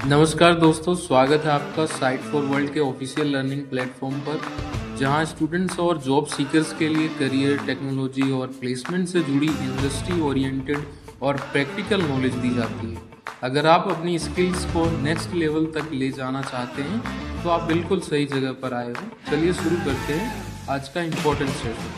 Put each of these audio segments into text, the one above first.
नमस्कार दोस्तों, स्वागत है आपका साइट फॉर वर्ल्ड के ऑफिशियल लर्निंग प्लेटफॉर्म पर, जहां स्टूडेंट्स और जॉब सीकर्स के लिए करियर, टेक्नोलॉजी और प्लेसमेंट से जुड़ी इंडस्ट्री ओरिएंटेड और प्रैक्टिकल नॉलेज दी जाती है। अगर आप अपनी स्किल्स को नेक्स्ट लेवल तक ले जाना चाहते हैं तो आप बिल्कुल सही जगह पर आए हो। चलिए शुरू करते हैं आज का इम्पोर्टेंट सेशन।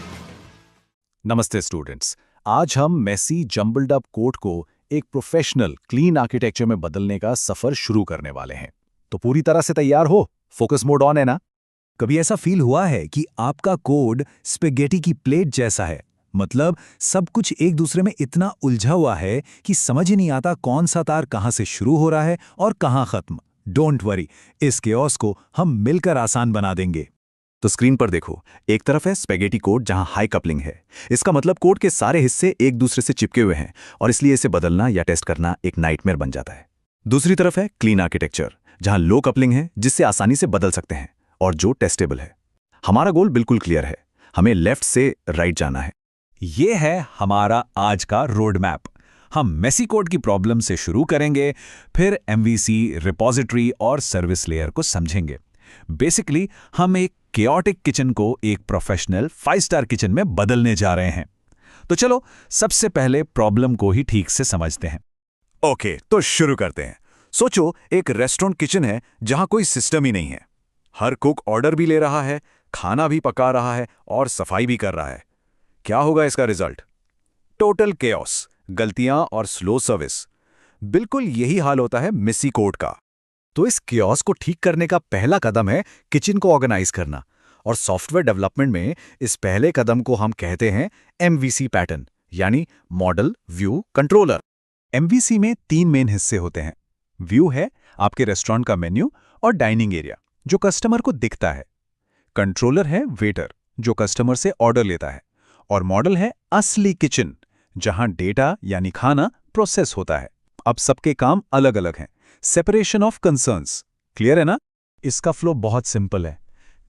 नमस्ते स्टूडेंट्स। आज हम मेसी जम्बल्ड अप कोड को एक प्रोफेशनल क्लीन आर्किटेक्चर में बदलने का सफर शुरू करने वाले हैं। तो पूरी तरह से तैयार हो? फोकस मोड ऑन है ना? कभी ऐसा फील हुआ है कि आपका कोड स्पेगेटी की प्लेट जैसा है? मतलब सब कुछ एक दूसरे में इतना उलझा हुआ है कि समझ ही नहीं आता कौन सा तार कहां से शुरू हो रहा है और कहां खत्म। डोंट वरी, इस केओस को हम मिलकर आसान बना देंगे। तो स्क्रीन पर देखो, एक तरफ है स्पेगेटी कोड जहां हाई कपलिंग है। इसका मतलब कोड के सारे हिस्से एक दूसरे से चिपके हुए हैं और इसलिए इसे बदलना या टेस्ट करना एक नाइटमेयर बन जाता है। दूसरी तरफ है क्लीन आर्किटेक्चर, जहां लो कपलिंग है जिससे आसानी से बदल सकते हैं और जो टेस्टेबल है। हमारा गोल बिल्कुल क्लियर है, हमें लेफ्ट से राइट जाना है। ये है हमारा आज का रोड मैप। हम मेसी कोड की प्रॉब्लम से शुरू करेंगे, फिर एमवीसी, रिपॉजिटरी और सर्विस लेयर को समझेंगे। बेसिकली हम एक केओटिक किचन को एक प्रोफेशनल 5 स्टार किचन में बदलने जा रहे हैं। तो चलो सबसे पहले प्रॉब्लम को ही ठीक से समझते हैं। ओके, तो शुरू करते हैं। सोचो एक रेस्टोरेंट किचन है जहां कोई सिस्टम ही नहीं है। हर कुक ऑर्डर भी ले रहा है, खाना भी पका रहा है और सफाई भी कर रहा है। क्या होगा इसका रिजल्ट? टोटल केओस, गलतियां और स्लो सर्विस। बिल्कुल यही हाल होता है मेसी कोड का। तो इस कियोस्क को ठीक करने का पहला कदम है किचन को ऑर्गेनाइज करना। और सॉफ्टवेयर डेवलपमेंट में इस पहले कदम को हम कहते हैं एमवीसी पैटर्न, यानी मॉडल, व्यू, कंट्रोलर। एमवीसी में 3 मेन हिस्से होते हैं। व्यू है आपके रेस्टोरेंट का मेन्यू और डाइनिंग एरिया, जो कस्टमर को दिखता है। कंट्रोलर है वेटर, जो कस्टमर से ऑर्डर लेता है। और मॉडल है असली किचन, जहां डेटा यानी खाना प्रोसेस होता है। अब सबके काम अलग अलग हैं। सेपरेशन ऑफ कंसर्न्स क्लियर है ना? इसका फ्लो बहुत सिंपल है।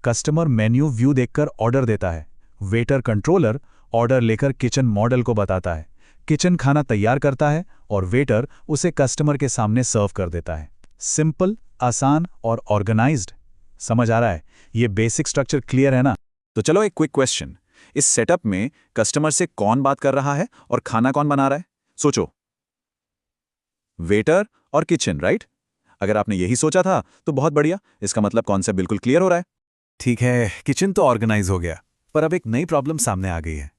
कस्टमर मेन्यू व्यू देखकर ऑर्डर देता है। वेटर कंट्रोलर ऑर्डर लेकर किचन मॉडल को बताता है। किचन खाना तैयार करता है और वेटर उसे कस्टमर के सामने सर्व कर देता है। सिंपल, आसान और ऑर्गेनाइज्ड। समझ आ रहा है? ये बेसिक स्ट्रक्चर क्लियर है ना? तो चलो एक क्विक क्वेश्चन। इस सेटअप में कस्टमर से कौन बात कर रहा है और खाना कौन बना रहा है? सोचो। वेटर और किचन, राइट? अगर आपने यही सोचा था तो बहुत बढ़िया, इसका मतलब कॉन्सेप्ट बिल्कुल क्लियर हो रहा है। ठीक है, किचन तो ऑर्गेनाइज हो गया, पर अब एक नई प्रॉब्लम सामने आ गई है।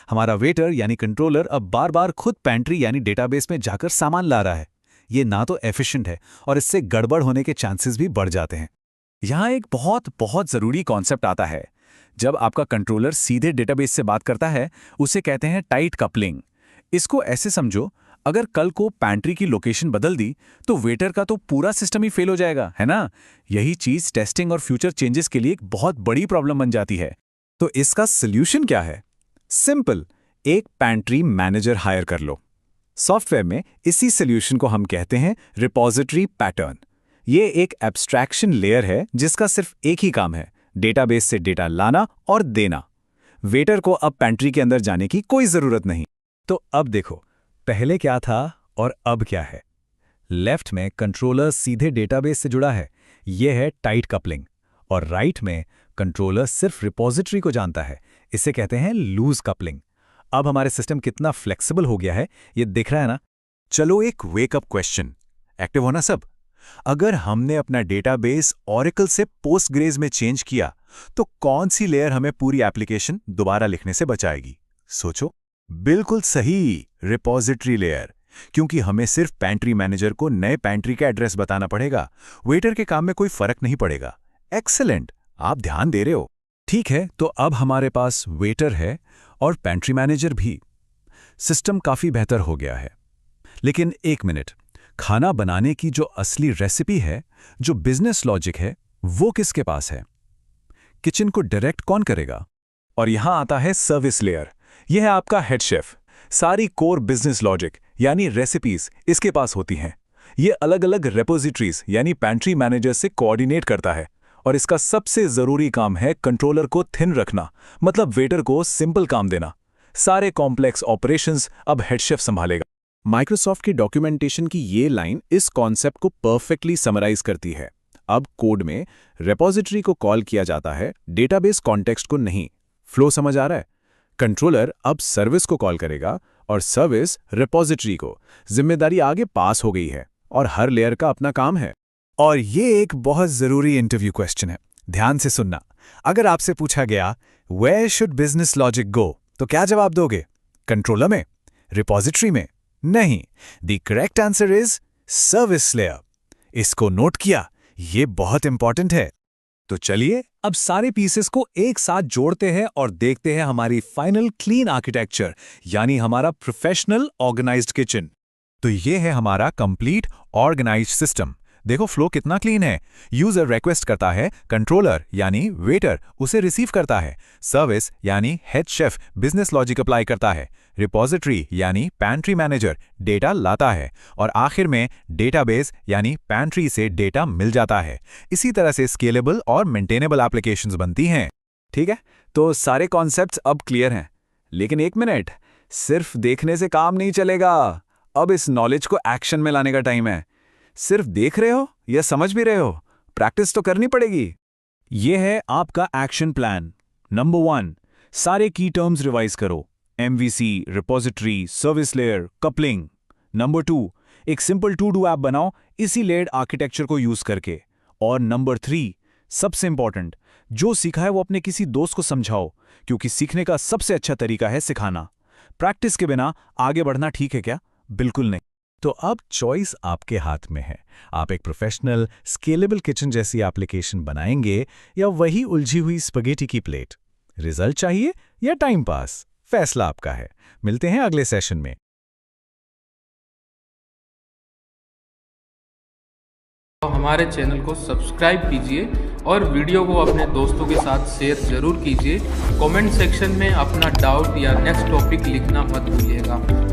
हमारा वेटर यानी कंट्रोलर अब बार बार खुद पैंट्री यानी डेटाबेस में जाकर सामान ला रहा है। ये ना तो एफिशिएंट है और इससे गड़बड़ होने के चांसेस भी बढ़ जाते हैं। यहां एक बहुत बहुत जरूरी कॉन्सेप्ट आता है। जब आपका कंट्रोलर सीधे डेटाबेस से बात करता है, उसे कहते हैं टाइट कपलिंग। इसको ऐसे समझो, अगर कल को पैंट्री की लोकेशन बदल दी तो वेटर का तो पूरा सिस्टम ही फेल हो जाएगा, है ना? यही चीज टेस्टिंग और फ्यूचर चेंजेस के लिए एक बहुत बड़ी प्रॉब्लम बन जाती है। तो इसका सॉल्यूशन क्या है? सिंपल, एक पैंट्री मैनेजर हायर कर लो। सॉफ्टवेयर में इसी सॉल्यूशन को हम कहते हैं रिपॉजिटरी पैटर्न। ये एक एब्स्ट्रैक्शन लेयर है जिसका सिर्फ एक ही काम है, डेटाबेस से डेटा लाना और देना। वेटर को अब पैंट्री के अंदर जाने की कोई जरूरत नहीं। तो अब देखो, पहले क्या था और अब क्या है। लेफ्ट में कंट्रोलर सीधे डेटाबेस से जुड़ा है, यह है टाइट कपलिंग। और राइट में कंट्रोलर सिर्फ रिपॉजिटरी को जानता है, इसे कहते हैं लूज कपलिंग। अब हमारे सिस्टम कितना फ्लेक्सिबल हो गया है, ये दिख रहा है ना? चलो एक वेकअप क्वेश्चन। एक्टिव होना सब। अगर हमने अपना डेटाबेस ऑरेकल से पोस्टग्रेज में चेंज किया तो कौन सी लेयर हमें पूरी एप्लीकेशन दोबारा लिखने से बचाएगी? सोचो। बिल्कुल सही, रिपॉजिटरी लेयर। क्योंकि हमें सिर्फ पैंट्री मैनेजर को नए पैंट्री का एड्रेस बताना पड़ेगा, वेटर के काम में कोई फर्क नहीं पड़ेगा। एक्सेलेंट, आप ध्यान दे रहे हो। ठीक है, तो अब हमारे पास वेटर है और पैंट्री मैनेजर भी। सिस्टम काफी बेहतर हो गया है। लेकिन एक मिनट, खाना बनाने की जो असली रेसिपी है, जो बिजनेस लॉजिक है, वो किसके पास है? किचन को डायरेक्ट कौन करेगा? और यहां आता है सर्विस लेयर। यह है आपका हेड शेफ। सारी कोर बिजनेस लॉजिक यानी रेसिपीज इसके पास होती हैं। ये अलग अलग रेपोजिटरीज यानी पैंट्री मैनेजर से कोऑर्डिनेट करता है। और इसका सबसे जरूरी काम है कंट्रोलर को थिन रखना, मतलब वेटर को सिंपल काम देना। सारे कॉम्प्लेक्स ऑपरेशंस अब हेड शेफ संभालेगा। माइक्रोसॉफ्ट की डॉक्यूमेंटेशन की ये लाइन इस कॉन्सेप्ट को परफेक्टली समराइज करती है। अब कोड में रिपोजिटरी को कॉल किया जाता है, डेटाबेस कॉन्टेक्स्ट को नहीं। फ्लो समझ आ रहा है? कंट्रोलर अब सर्विस को कॉल करेगा और सर्विस रिपोजिटरी को। जिम्मेदारी आगे पास हो गई है और हर लेयर का अपना काम है। और ये एक बहुत जरूरी इंटरव्यू क्वेश्चन है, ध्यान से सुनना। अगर आपसे पूछा गया वेयर शुड बिजनेस लॉजिक गो, तो क्या जवाब दोगे? कंट्रोलर में? रिपोजिटरी में? नहीं, the correct answer is service layer. इसको नोट किया, ये बहुत इंपॉर्टेंट है। तो चलिए अब सारे पीसेस को एक साथ जोड़ते हैं और देखते हैं हमारी फाइनल क्लीन आर्किटेक्चर, यानी हमारा प्रोफेशनल ऑर्गेनाइज्ड किचन। तो ये है हमारा कंप्लीट ऑर्गेनाइज्ड सिस्टम। देखो फ्लो कितना क्लीन है। यूजर रिक्वेस्ट करता है, कंट्रोलर यानी वेटर उसे रिसीव करता है, सर्विस यानी head chef business logic apply करता है, रिपोजिटरी यानी पैंट्री मैनेजर डेटा लाता है, और आखिर में डेटाबेस यानी पैंट्री से डेटा मिल जाता है। इसी तरह से स्केलेबल और मेंटेनेबल एप्लीकेशंस बनती हैं। ठीक है, तो सारे कॉन्सेप्ट्स अब क्लियर हैं। लेकिन एक मिनट, सिर्फ देखने से काम नहीं चलेगा। अब इस नॉलेज को एक्शन में लाने का टाइम है। सिर्फ देख रहे हो या समझ भी रहे हो? प्रैक्टिस तो करनी पड़ेगी। यह है आपका एक्शन प्लान। नंबर 1, सारे की टर्म्स रिवाइज करो। MVC, repository, service layer, coupling. Number 2, एक सिंपल टू डू ऐप बनाओ इसी लेयर्ड आर्किटेक्चर को यूज करके। और नंबर 3, सबसे इंपॉर्टेंट, जो सीखा है वो अपने किसी दोस्त को समझाओ, क्योंकि सीखने का सबसे अच्छा तरीका है सिखाना। प्रैक्टिस के बिना आगे बढ़ना ठीक है क्या? बिल्कुल नहीं। तो अब चॉइस आपके हाथ में है। आप एक प्रोफेशनल स्केलेबल किचन जैसी एप्लीकेशन बनाएंगे या वही उलझी हुई स्पगेटी की प्लेट? रिजल्ट चाहिए या टाइम पास? फैसला आपका है। मिलते हैं अगले सेशन में। हमारे चैनल को सब्सक्राइब कीजिए और वीडियो को अपने दोस्तों के साथ शेयर जरूर कीजिए। कमेंट सेक्शन में अपना डाउट या नेक्स्ट टॉपिक लिखना मत भूलिएगा।